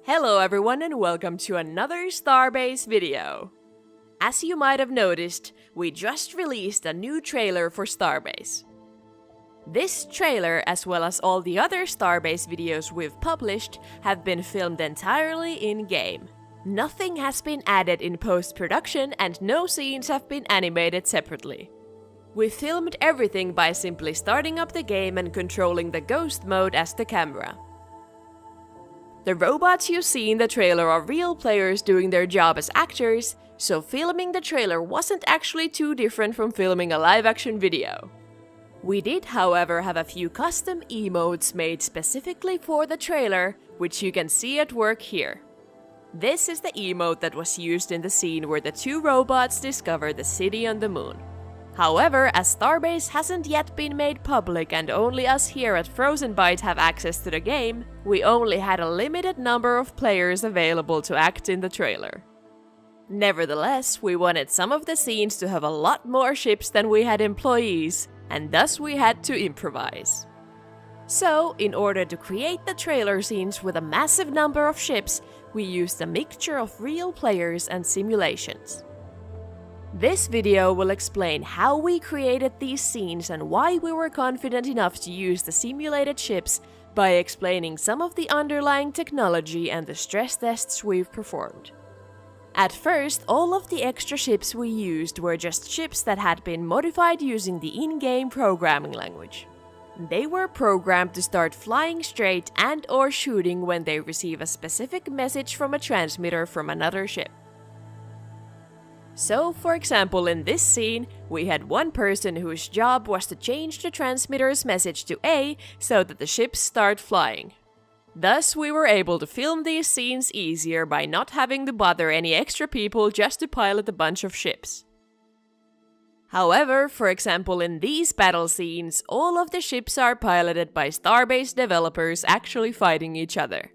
Hello everyone and welcome to another Starbase video. As you might have noticed, we just released a new trailer for Starbase. This trailer, as well as all the other Starbase videos we've published, have been filmed entirely in-game. Nothing has been added in post-production and no scenes have been animated separately. We filmed everything by simply starting up the game and controlling the ghost mode as the camera. The robots you see in the trailer are real players doing their job as actors, so filming the trailer wasn't actually too different from filming a live-action video. We did, however, have a few custom emotes made specifically for the trailer, which you can see at work here. This is the emote that was used in the scene where the two robots discover the city on the moon. However, as Starbase hasn't yet been made public and only us here at Frozenbyte have access to the game, we only had a limited number of players available to act in the trailer. Nevertheless, we wanted some of the scenes to have a lot more ships than we had employees, and thus we had to improvise. So, in order to create the trailer scenes with a massive number of ships, we used a mixture of real players and simulations. This video will explain how we created these scenes and why we were confident enough to use the simulated ships by explaining some of the underlying technology and the stress tests we've performed. At first, all of the extra ships we used were just ships that had been modified using the in-game programming language. They were programmed to start flying straight and/or shooting when they receive a specific message from a transmitter from another ship. So, for example, in this scene, we had one person whose job was to change the transmitter's message to A so that the ships start flying. Thus, we were able to film these scenes easier by not having to bother any extra people just to pilot a bunch of ships. However, for example, in these battle scenes, all of the ships are piloted by Starbase developers actually fighting each other.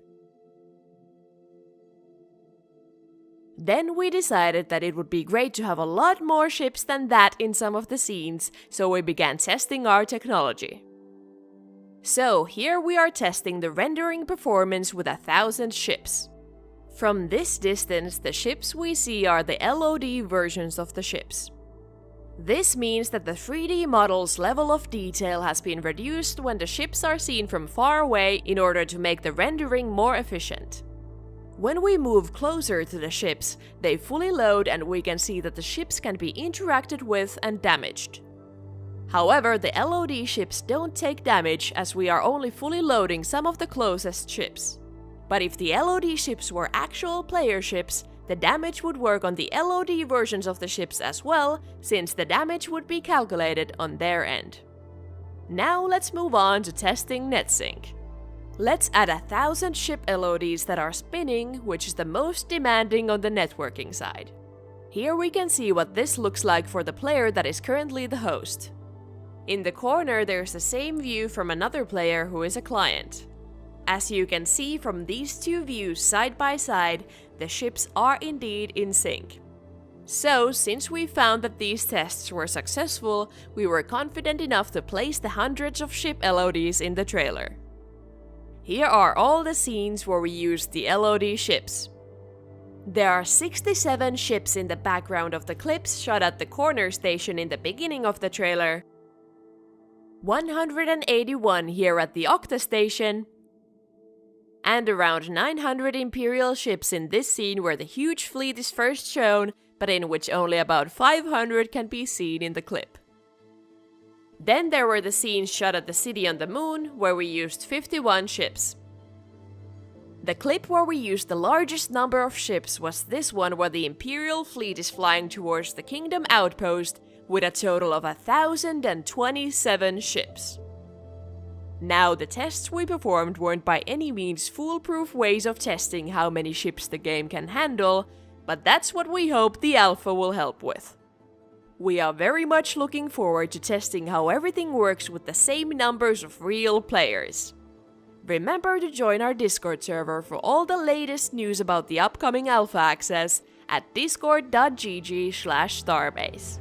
Then we decided that it would be great to have a lot more ships than that in some of the scenes, so we began testing our technology. So here we are testing the rendering performance with 1,000 ships. From this distance, the ships we see are the LOD versions of the ships. This means that the 3D model's level of detail has been reduced when the ships are seen from far away in order to make the rendering more efficient. When we move closer to the ships, they fully load and we can see that the ships can be interacted with and damaged. However, the LOD ships don't take damage as we are only fully loading some of the closest ships. But if the LOD ships were actual player ships, the damage would work on the LOD versions of the ships as well, since the damage would be calculated on their end. Now let's move on to testing Netsync. Let's add 1,000 ship LODs that are spinning, which is the most demanding on the networking side. Here we can see what this looks like for the player that is currently the host. In the corner there's the same view from another player who is a client. As you can see from these two views side by side, the ships are indeed in sync. So, since we found that these tests were successful, we were confident enough to place the hundreds of ship LODs in the trailer. Here are all the scenes where we used the LOD ships. There are 67 ships in the background of the clips shot at the corner station in the beginning of the trailer, 181 here at the Octa station, and around 900 Imperial ships in this scene where the huge fleet is first shown, but in which only about 500 can be seen in the clip. Then there were the scenes shot at the city on the moon, where we used 51 ships. The clip where we used the largest number of ships was this one where the Imperial fleet is flying towards the Kingdom outpost with a total of 1,027 ships. Now, the tests we performed weren't by any means foolproof ways of testing how many ships the game can handle, but that's what we hope the alpha will help with. We are very much looking forward to testing how everything works with the same numbers of real players. Remember to join our Discord server for all the latest news about the upcoming alpha access at discord.gg/starbase.